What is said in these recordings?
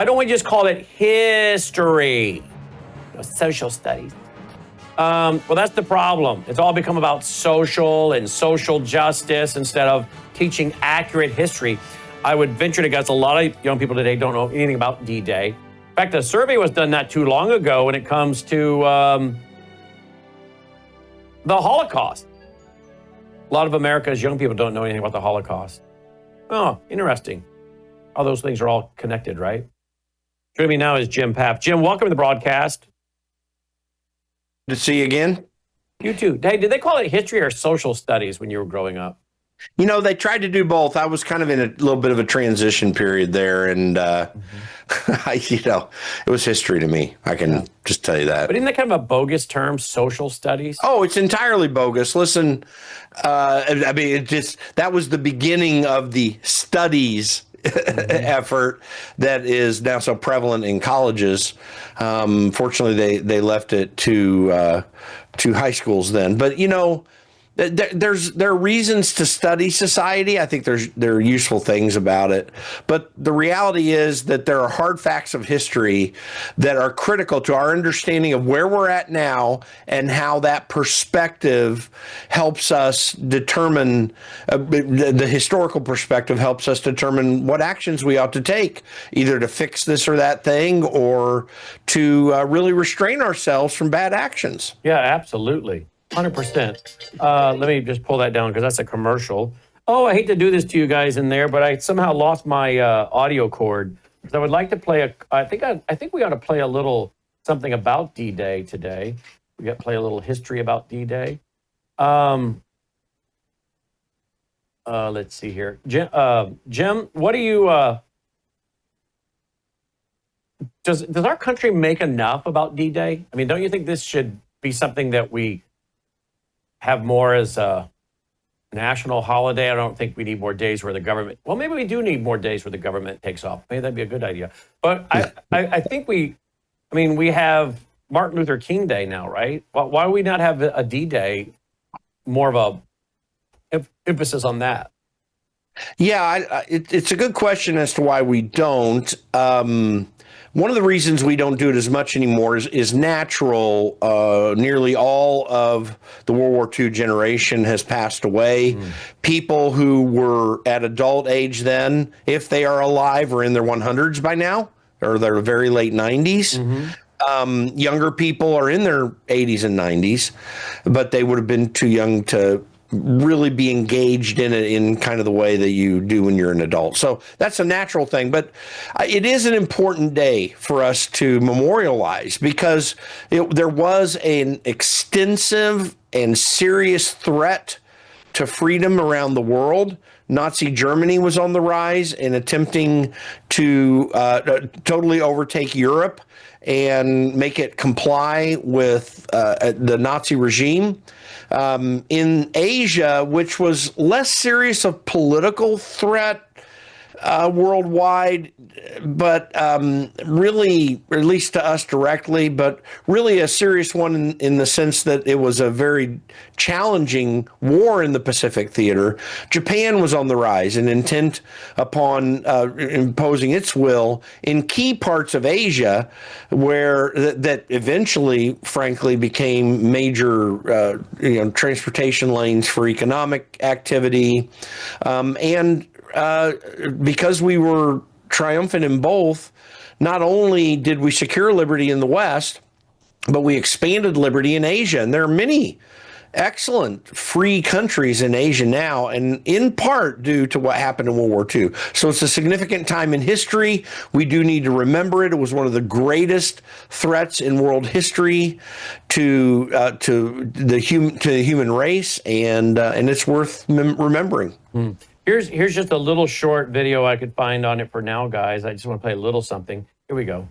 Why don't we just call it history? Social studies. Well, that's the problem. It's all become about social and social justice instead of teaching accurate history. I would venture to guess a lot of young people today don't know anything about D-Day. In fact, a survey was done not too long ago when it comes to the Holocaust. A lot of America's young people don't know anything about the Holocaust. Oh, interesting. All those things are all connected, right? Joining me now is Jim Papp. Jim, welcome to the broadcast. To see you again. You too. Hey, did they call it history or social studies when you were growing up? You know, they tried to do both. I was kind of in a little bit of a transition period there, and it was history to me. I can just tell you that. But isn't that kind of a bogus term, social studies? Oh, it's entirely bogus. Listen, I mean, that was the beginning of the studies effort that is now so prevalent in colleges. Fortunately, they left it to high schools then. But there are reasons to study society. I think there are useful things about it. But the reality is that there are hard facts of history that are critical to our understanding of where we're at now and how that perspective helps us determine, the historical perspective helps us determine what actions we ought to take, either to fix this or that thing or to really restrain ourselves from bad actions. Yeah, absolutely. 100%. Let me just pull that down because that's a commercial. Oh, I hate to do this to you guys in there, but I somehow lost my audio cord. So I would like to play I think we ought to play a little something about D-Day today. We got to play a little history about D-Day. Let's see here. Jim, what do you does our country make enough about D-Day? I mean, don't you think this should be something that we have more as a national holiday? I don't think we need more days where the government, well, maybe we do need more days where the government takes off. Maybe that'd be a good idea. But I think we have Martin Luther King Day now, right? Why do we not have a D-Day, more of a emphasis on that? Yeah, it's a good question as to why we don't. One of the reasons we don't do it as much anymore is natural. Nearly all of the World War II generation has passed away. People who were at adult age then, if they are alive, are in their 100s by now, or their very late 90s. Younger people are in their 80s and 90s, but they would have been too young to really be engaged in it in kind of the way that you do when you're an adult. So that's a natural thing. But it is an important day for us to memorialize because there was an extensive and serious threat to freedom around the world. Nazi Germany was on the rise and attempting to totally overtake Europe and make it comply with the Nazi regime. In Asia, which was less serious of political threat worldwide, but really, or at least to us directly, but really a serious one in the sense that it was a very challenging war in the Pacific theater. Japan was on the rise and intent upon imposing its will in key parts of Asia, where that eventually, frankly, became major transportation lanes for economic activity, and because we were triumphant in both, not only did we secure liberty in the West, but we expanded liberty in Asia. And there are many excellent free countries in Asia now, and in part due to what happened in World War II. So it's a significant time in history. We do need to remember it. It was one of the greatest threats in world history to the human race, and it's worth remembering. Here's just a little short video I could find on it for now, guys. I just want to play a little something. Here we go.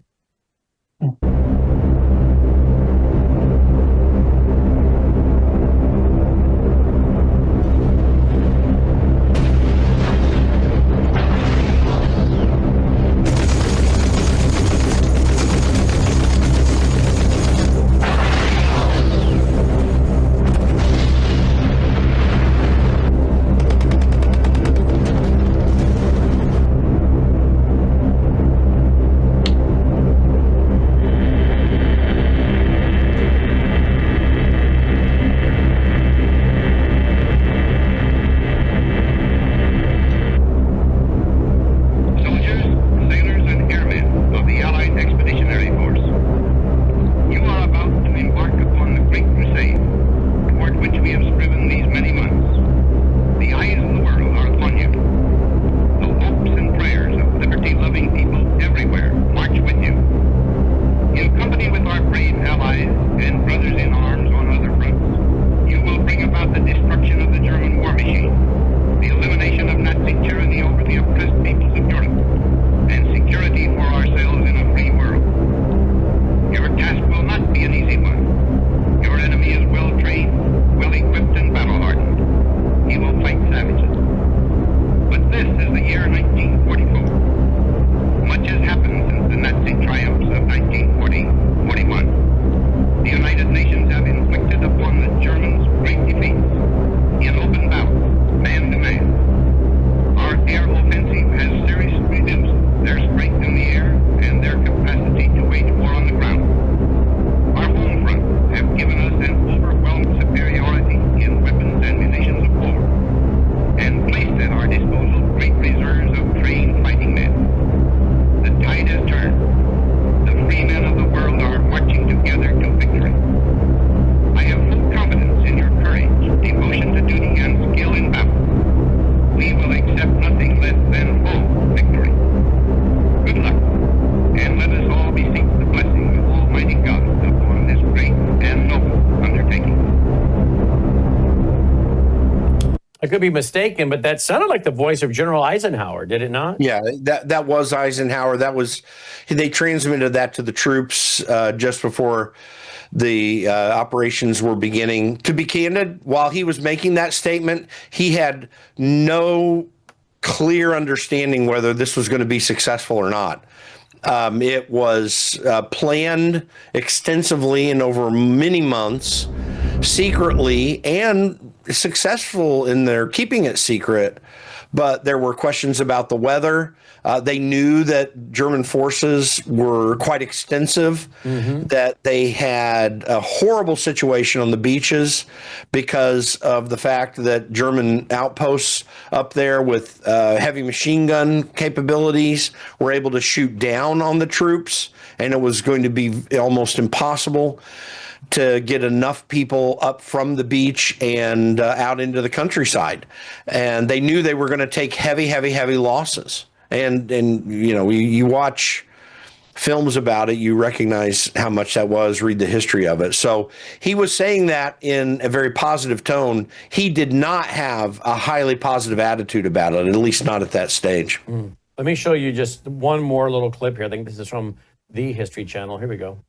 air and their capacity to wage war on the ground. Our home front have given us an overwhelming superiority in weapons and munitions of war, and placed at our disposal great reserves of trained fighting men. The tide has turned. The free men of the world are marching together to victory. I have full confidence in your courage, devotion to duty, and skill in battle. We will accept nothing less than full victory. Good luck, and let us all beseech the blessing of Almighty God upon this great and noble undertaking. I could be mistaken, but that sounded like the voice of General Eisenhower, did it not? Yeah, that was Eisenhower. They transmitted that to the troops just before the operations were beginning. To be candid, while he was making that statement, he had no clear understanding whether this was going to be successful or not. It was planned extensively and over many months, secretly, and successful in their keeping it secret. But there were questions about the weather. They knew that German forces were quite extensive, that they had a horrible situation on the beaches because of the fact that German outposts up there with heavy machine gun capabilities were able to shoot down on the troops, and it was going to be almost impossible to get enough people up from the beach and out into the countryside. And they knew they were going to take heavy losses. And you know, you watch films about it, you recognize how much that was, read the history of it. So he was saying that in a very positive tone. He did not have a highly positive attitude about it, at least not at that stage. Let me show you just one more little clip here. I think this is from the History Channel. Here we go.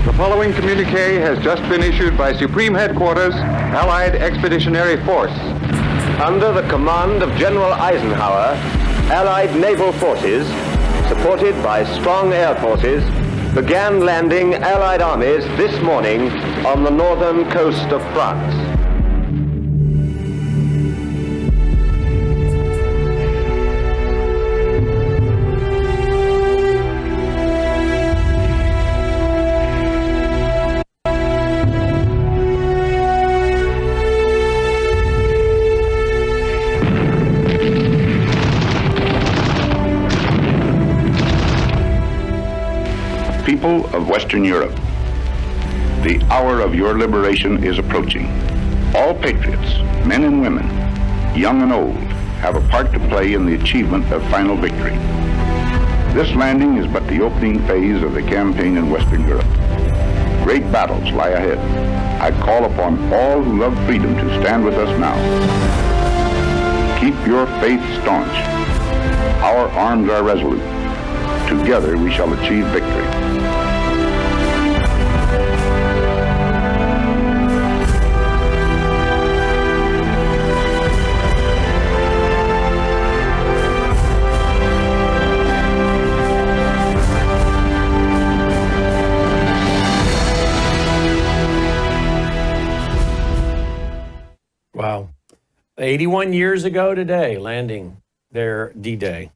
The following communique has just been issued by Supreme Headquarters, Allied Expeditionary Force. Under the command of General Eisenhower, Allied naval forces, supported by strong air forces, began landing Allied armies this morning on the northern coast of France. People of Western Europe, the hour of your liberation is approaching. All patriots, men and women, young and old, have a part to play in the achievement of final victory. This landing is but the opening phase of the campaign in Western Europe. Great battles lie ahead. I call upon all who love freedom to stand with us now. Keep your faith staunch. Our arms are resolute. Together we shall achieve victory. Wow. 81 years ago today, landing their D-Day.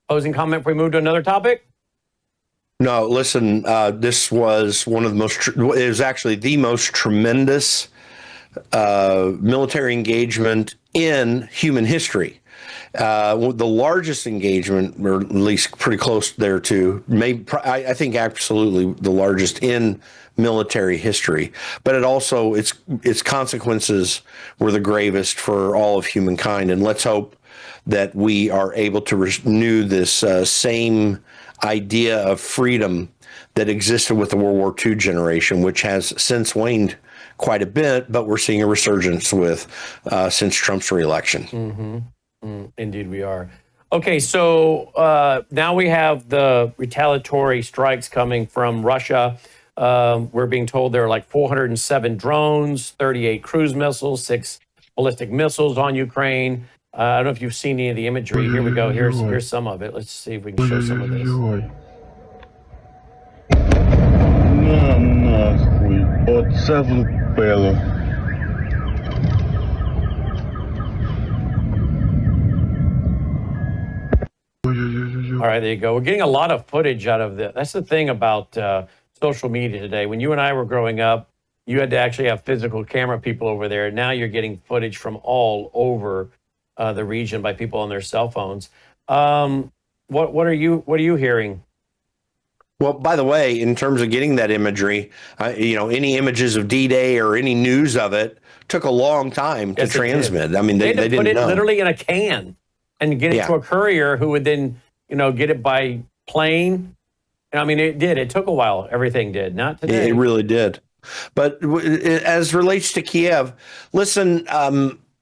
Closing comment before we move to another topic? No, listen, this was one of the most, it was actually the most tremendous military engagement in human history. The largest engagement, or at least pretty close there to, maybe, I think absolutely the largest in military history. But it also, its consequences were the gravest for all of humankind. And let's hope that we are able to renew this same idea of freedom that existed with the World War II generation, which has since waned quite a bit, but we're seeing a resurgence with since Trump's reelection. Indeed we are. Okay, so now we have the retaliatory strikes coming from Russia. We're being told there are like 407 drones, 38 cruise missiles, 6 ballistic missiles on Ukraine. I don't know if you've seen any of the imagery. Here we go. Here's some of it. Let's see if we can show some of this. На нахуй. Оце влупило. All right, there you go. We're getting a lot of footage out of this. That's the thing about social media today. When you and I were growing up, you had to actually have physical camera people over there. Now you're getting footage from all over the region by people on their cell phones. What are you hearing? Well, by the way, in terms of getting that imagery, any images of D-Day or any news of it took a long time to transmit. I mean, they had to didn't put it know. literally in a can and get it to a courier who would then, get it by plane. I mean, it did. It took a while. Everything did. Not today. It really did. But as relates to Kiev, listen,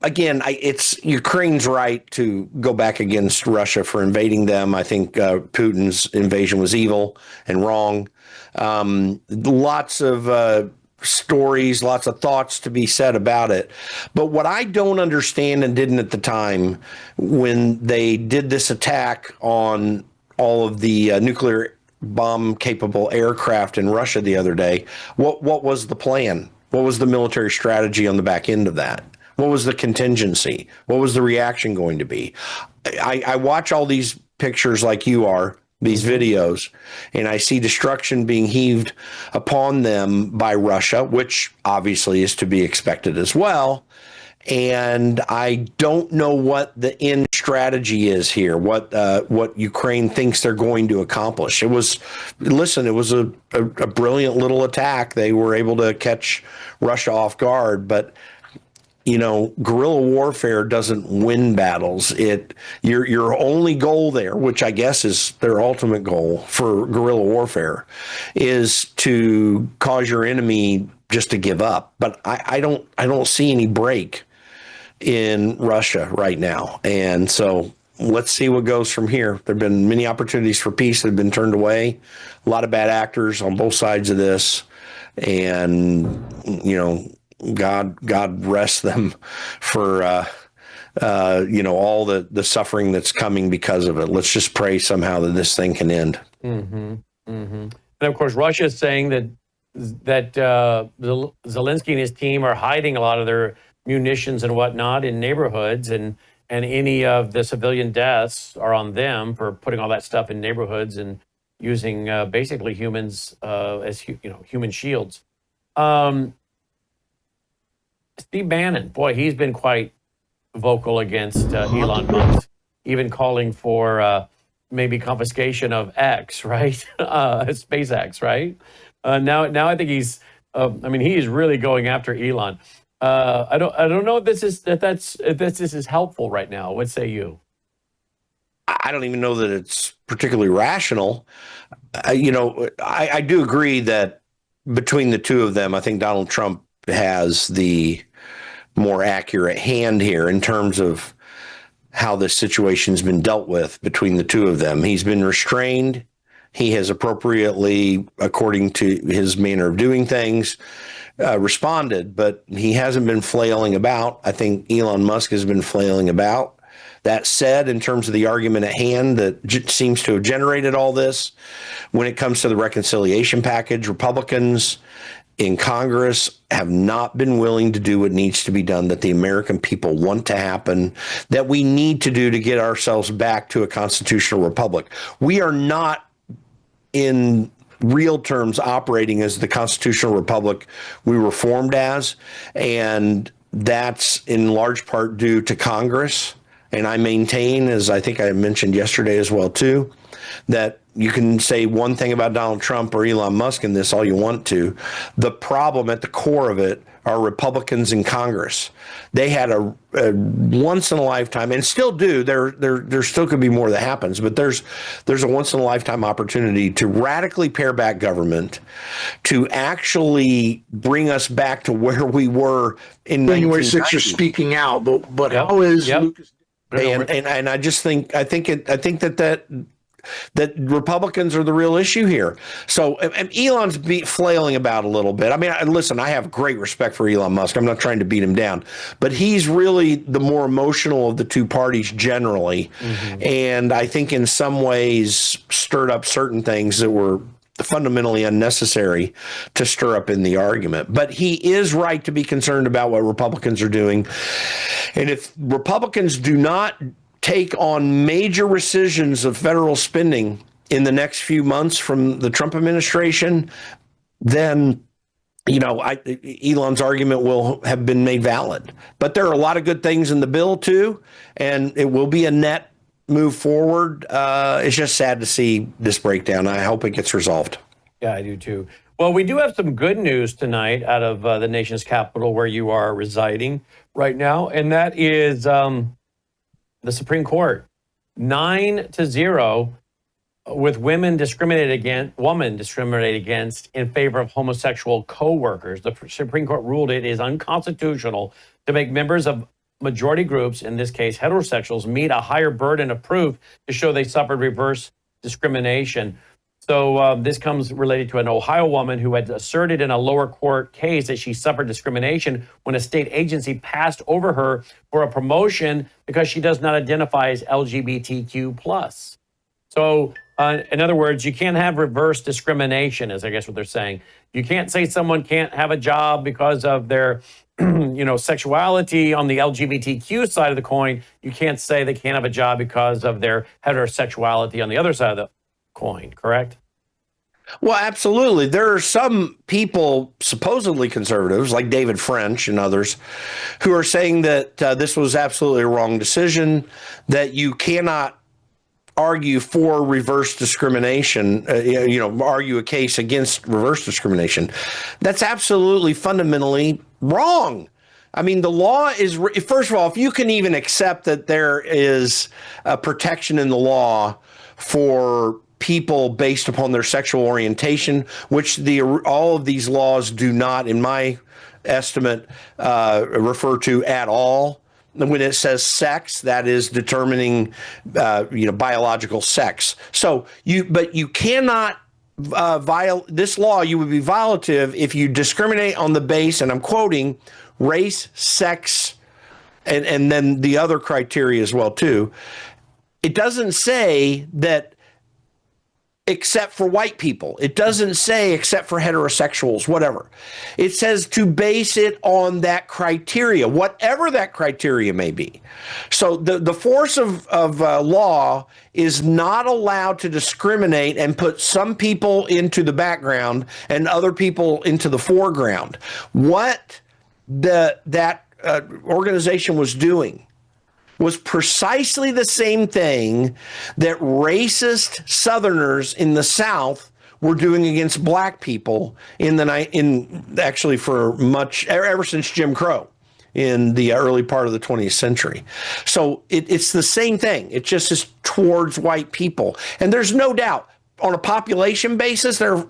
again, it's Ukraine's right to go back against Russia for invading them. I think Putin's invasion was evil and wrong. Lots of stories, lots of thoughts to be said about it. But what I don't understand and didn't at the time when they did this attack on all of the nuclear bomb capable aircraft in Russia the other day, what was the plan? What was the military strategy on the back end of that? What was the contingency? What was the reaction going to be? I watch all these pictures like you are, these videos, and I see destruction being heaved upon them by Russia, which obviously is to be expected as well. And I don't know what the end strategy is here, what Ukraine thinks they're going to accomplish. It was a brilliant little attack. They were able to catch Russia off guard, but guerrilla warfare doesn't win battles. Your only goal there, which I guess is their ultimate goal for guerrilla warfare, is to cause your enemy just to give up. But I don't see any break in Russia right now. And so let's see what goes from here. There have been many opportunities for peace that have been turned away. A lot of bad actors on both sides of this. And, God rest them for, all the suffering that's coming because of it. Let's just pray somehow that this thing can end. Mm-hmm. Mm-hmm. And of course, Russia is saying that Zelensky and his team are hiding a lot of their munitions and whatnot in neighborhoods, and any of the civilian deaths are on them for putting all that stuff in neighborhoods and using basically humans as human shields. Steve Bannon, boy, he's been quite vocal against Elon Musk, even calling for maybe confiscation of X, right? SpaceX, right? Now I think he's, he is really going after Elon. I don't know if this is helpful right now. What say you? I don't even know that it's particularly rational. I do agree that between the two of them, I think Donald Trump has the more accurate hand here in terms of how this situation's been dealt with between the two of them. He's been restrained. He has appropriately, according to his manner of doing things, responded, but he hasn't been flailing about. I think Elon Musk has been flailing about. That said, in terms of the argument at hand that seems to have generated all this, when it comes to the reconciliation package, Republicans in Congress have not been willing to do what needs to be done, that the American people want to happen, that we need to do to get ourselves back to a constitutional republic. We are not in real terms operating as the constitutional republic we were formed as, and that's in large part due to Congress. And I maintain, as I think I mentioned yesterday as well too, that you can say one thing about Donald Trump or Elon Musk in this all you want to. The problem at the core of it are Republicans in Congress. They had a once in a lifetime, and still do. There still could be more that happens, but there's a once in a lifetime opportunity to radically pare back government, to actually bring us back to where we were in January 6th. You're speaking out, but how is Lucas? And I just think that Republicans are the real issue here. So and Elon's flailing about a little bit. I mean, listen, I have great respect for Elon Musk. I'm not trying to beat him down, but he's really the more emotional of the two parties generally. Mm-hmm. And I think in some ways stirred up certain things that were fundamentally unnecessary to stir up in the argument. But he is right to be concerned about what Republicans are doing. And if Republicans do not take on major rescissions of federal spending in the next few months from the Trump administration, then Elon's argument will have been made valid. But there are a lot of good things in the bill, too, and it will be a net move forward. It's just sad to see this breakdown. I hope it gets resolved. Yeah, I do, too. Well, we do have some good news tonight out of the nation's capital where you are residing right now, and that is the Supreme Court 9-0 with women discriminated against in favor of homosexual co-workers. The Supreme Court ruled it is unconstitutional to make members of majority groups, in this case heterosexuals, meet a higher burden of proof to show they suffered reverse discrimination. So this comes related to an Ohio woman who had asserted in a lower court case that she suffered discrimination when a state agency passed over her for a promotion because she does not identify as LGBTQ+. So in other words, you can't have reverse discrimination, is I guess what they're saying. You can't say someone can't have a job because of their sexuality on the LGBTQ side of the coin. You can't say they can't have a job because of their heterosexuality on the other side of the coin, correct? Well, absolutely. There are some people, supposedly conservatives, like David French and others, who are saying that this was absolutely a wrong decision, that you cannot argue for reverse discrimination, argue a case against reverse discrimination. That's absolutely fundamentally wrong. I mean, the law is, first of all, if you can even accept that there is a protection in the law for people based upon their sexual orientation, which all of these laws do not, in my estimate, refer to at all. When it says sex, that is determining, biological sex. So you cannot violate this law. You would be violative if you discriminate on the base, and I'm quoting, race, sex, and then the other criteria as well too. It doesn't say that except for white people. It doesn't say except for heterosexuals, whatever. It says to base it on that criteria, whatever that criteria may be. So the force of law is not allowed to discriminate and put some people into the background and other people into the foreground. What that organization was doing was precisely the same thing that racist Southerners in the South were doing against black people ever since Jim Crow in the early part of the 20th century. So it's the same thing. It just is towards white people. And there's no doubt, on a population basis, there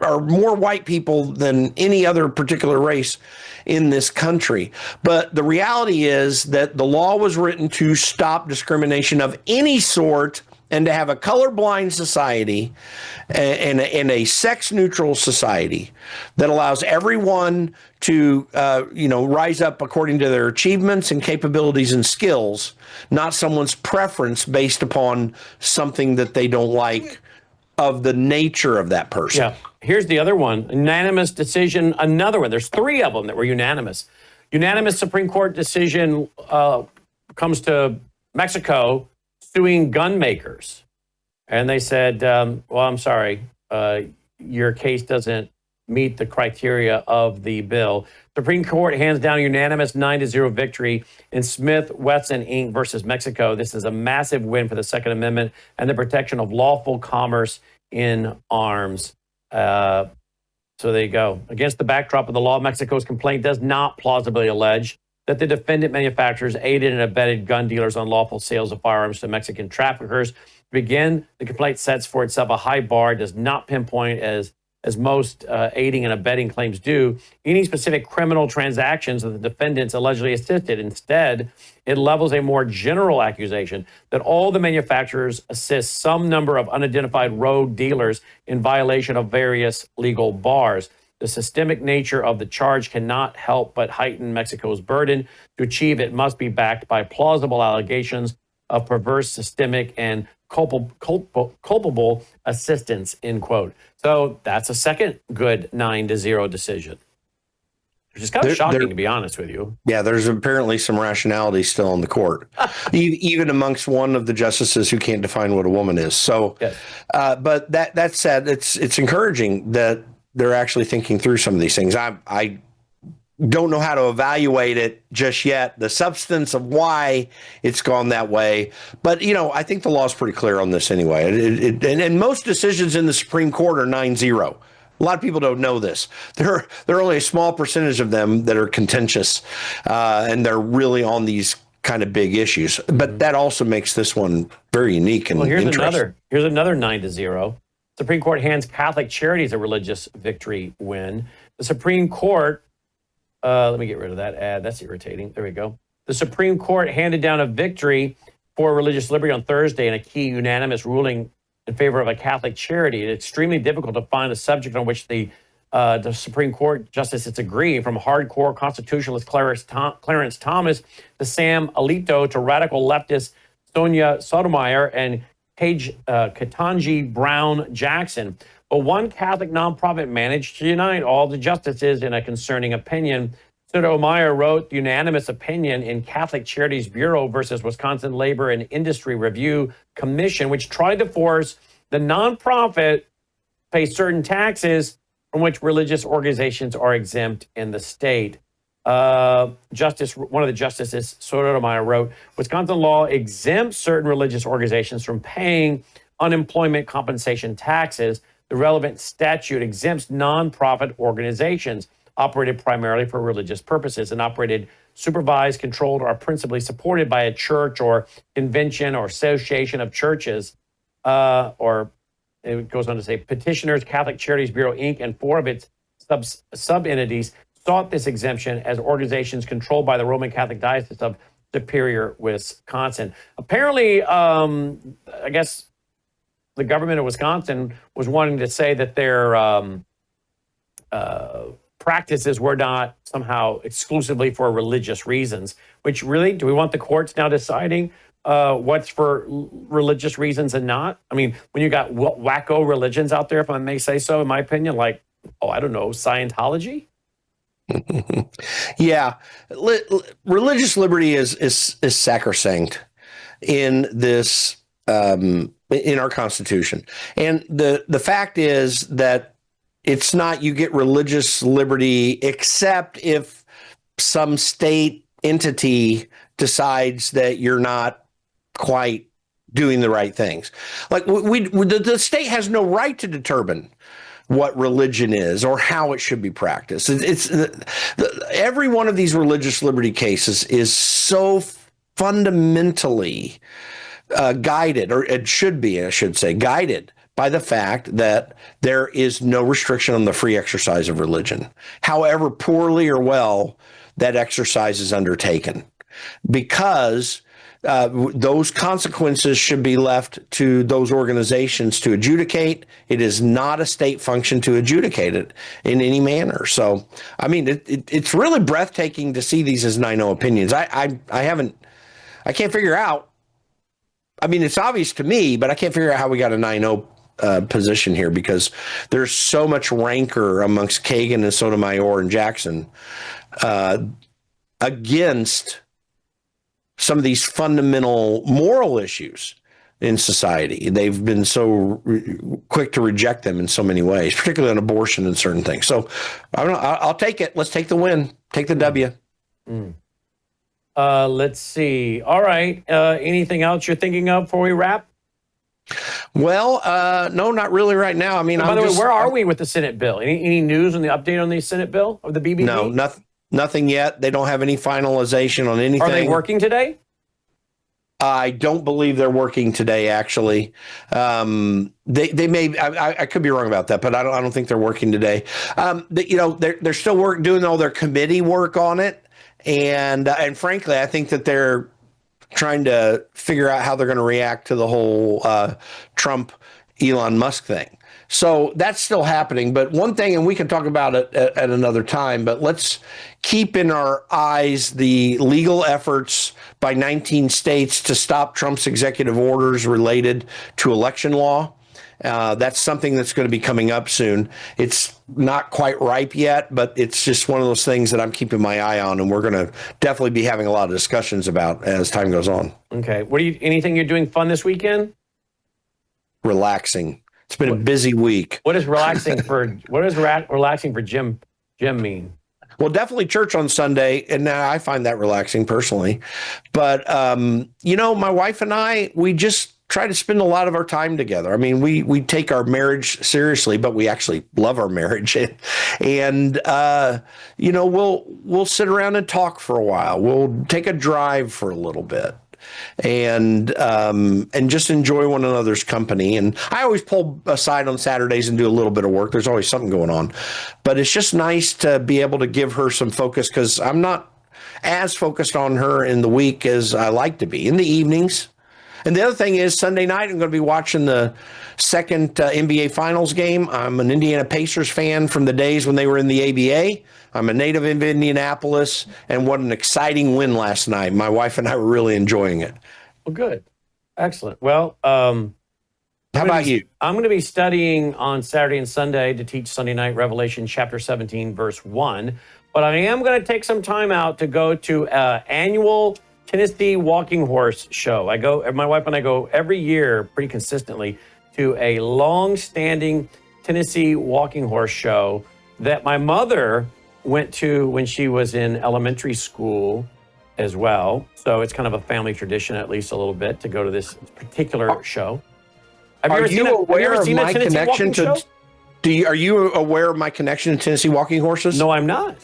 are more white people than any other particular race in this country. But the reality is that the law was written to stop discrimination of any sort and to have a colorblind society and a sex-neutral society that allows everyone to, rise up according to their achievements and capabilities and skills, not someone's preference based upon something that they don't like of the nature of that person. Yeah. Here's the other one. Unanimous decision, another one. There's 3 of them that were unanimous. Unanimous Supreme Court decision comes to Mexico suing gun makers. And they said, I'm sorry, your case doesn't meet the criteria of the bill. Supreme Court hands down a unanimous 9-0 victory in Smith Wesson Inc. versus Mexico. This is a massive win for the Second Amendment and the protection of lawful commerce in arms. So there you go. Against the backdrop of the law, Mexico's complaint does not plausibly allege that the defendant manufacturers aided and abetted gun dealers' unlawful sales of firearms to Mexican traffickers. To begin, the complaint sets for itself a high bar, does not pinpoint as most aiding and abetting claims do, any specific criminal transactions that the defendants allegedly assisted. Instead, it levels a more general accusation that all the manufacturers assist some number of unidentified rogue dealers in violation of various legal bars. The systemic nature of the charge cannot help but heighten Mexico's burden. To achieve it must be backed by plausible allegations of perverse, systemic, and culpable assistance, end quote. So that's a second good 9-0 decision. Which is kind of shocking, to be honest with you. Yeah, there's apparently some rationality still in the court, even amongst one of the justices who can't define what a woman is. So, Yes. But that said, it's encouraging that they're actually thinking through some of these things. I don't know how to evaluate it just yet, the substance of why it's gone that way. But, I think the law is pretty clear on this anyway. And most decisions in the Supreme Court are 9-0. A lot of people don't know this. There are only a small percentage of them that are contentious, and they're really on these kind of big issues. But that also makes this one very unique and interesting. Here's another 9-0. Supreme Court hands Catholic Charities a religious victory win. The Supreme Court, let me get rid of that ad. That's irritating. There we go. The Supreme Court handed down a victory for religious liberty on Thursday in a key unanimous ruling in favor of a Catholic charity. It's extremely difficult to find a subject on which the Supreme Court justices agree, from hardcore constitutionalist Clarence Thomas to Sam Alito to radical leftist Sonia Sotomayor and Ketanji Brown Jackson. But one Catholic nonprofit managed to unite all the justices in a concerning opinion. Sotomayor wrote the unanimous opinion in Catholic Charities Bureau versus Wisconsin Labor and Industry Review Commission, which tried to force the nonprofit pay certain taxes from which religious organizations are exempt in the state. One of the justices, Sotomayor, wrote, Wisconsin law exempts certain religious organizations from paying unemployment compensation taxes. The relevant statute exempts nonprofit organizations operated primarily for religious purposes and operated, supervised, controlled, or principally supported by a church or convention or association of churches, or it goes on to say, petitioners, Catholic Charities Bureau, Inc., and 4 of its sub-entities sought this exemption as organizations controlled by the Roman Catholic Diocese of Superior, Wisconsin. Apparently, I guess the government of Wisconsin was wanting to say that their practices were not somehow exclusively for religious reasons, which really, do we want the courts now deciding what's for religious reasons and not? I mean, when you got wacko religions out there, if I may say so, in my opinion, like, I don't know, Scientology? Yeah. Religious liberty is sacrosanct in this, in our Constitution. And the fact is that it's not you get religious liberty except if some state entity decides that you're not quite doing the right things. Like the state has no right to determine what religion is or how it should be practiced. Every one of these religious liberty cases is so fundamentally guided, or it should be, I should say, guided by the fact that there is no restriction on the free exercise of religion, however poorly or well that exercise is undertaken, because those consequences should be left to those organizations to adjudicate. It is not a state function to adjudicate it in any manner. So, I mean, it's really breathtaking to see these as 9-0 opinions. I can't figure out. I mean, it's obvious to me, but I can't figure out how we got a 9-0 position here, because there's so much rancor amongst Kagan and Sotomayor and Jackson against some of these fundamental moral issues in society. They've been so quick to reject them in so many ways, particularly on abortion and certain things. So I'll take it. Let's take the win. Take the W. Let's see. All right. Anything else you're thinking of before we wrap? Well, no, not really right now. I mean, by the way, where are we with the Senate bill? Any news on the update on the Senate bill of the BBB? No, nothing yet. They don't have any finalization on anything. Are they working today? I don't believe they're working today, actually. They may. I could be wrong about that, but I don't think they're working today. They're still doing all their committee work on it, and frankly, I think that they're trying to figure out how they're going to react to the whole Trump Elon Musk thing. So that's still happening. But one thing, and we can talk about it at another time, but let's keep in our eyes the legal efforts by 19 states to stop Trump's executive orders related to election law. That's something that's going to be coming up soon. It's not quite ripe yet, but it's just one of those things that I'm keeping my eye on, and we're going to definitely be having a lot of discussions about as time goes on. Okay. Anything you're doing fun this weekend? Relaxing. It's been a busy week. What does relaxing for Jim mean? Well, definitely church on Sunday, and I find that relaxing personally. But my wife and I, we just try to spend a lot of our time together. I mean, we take our marriage seriously, but we actually love our marriage, and we'll sit around and talk for a while. We'll take a drive for a little bit. And just enjoy one another's company. And I always pull aside on Saturdays and do a little bit of work. There's always something going on. But it's just nice to be able to give her some focus, because I'm not as focused on her in the week as I like to be in the evenings. And the other thing is, Sunday night, I'm going to be watching the second NBA Finals game. I'm an Indiana Pacers fan from the days when they were in the ABA. I'm a native of Indianapolis, and what an exciting win last night. My wife and I were really enjoying it. Well, good. Excellent. Well, how about you? I'm going to be studying on Saturday and Sunday to teach Sunday night Revelation chapter 17, verse 1. But I am going to take some time out to go to an annual Tennessee walking horse show. My wife and I go every year pretty consistently to a long-standing Tennessee walking horse show that my mother went to when she was in elementary school as well. So it's kind of a family tradition, at least a little bit, to go to this particular show. Are you aware of my connection to? Are you aware of my connection to Tennessee walking horses? No, I'm not.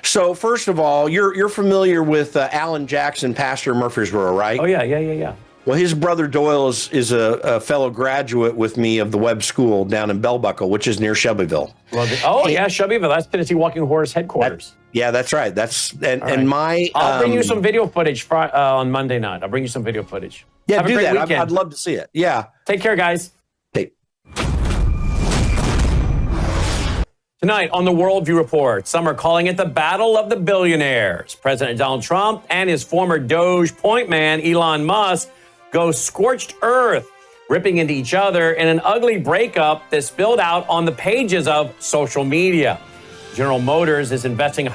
So first of all, you're familiar with Alan Jackson, pastor of Murfreesboro, right? Oh yeah. Well, his brother Doyle is a fellow graduate with me of the Webb School down in Bell Buckle, which is near Shelbyville. Shelbyville. That's Tennessee Walking Horse headquarters. That's right. I'll bring you some video footage on Monday night. I'll bring you some video footage. Yeah, Have do a great that. weekend. I'd love to see it. Yeah. Take care, guys. Tonight on the Worldview Report, some are calling it the battle of the billionaires. President Donald Trump and his former Doge point man, Elon Musk, go scorched earth, ripping into each other in an ugly breakup that spilled out on the pages of social media. General Motors is investing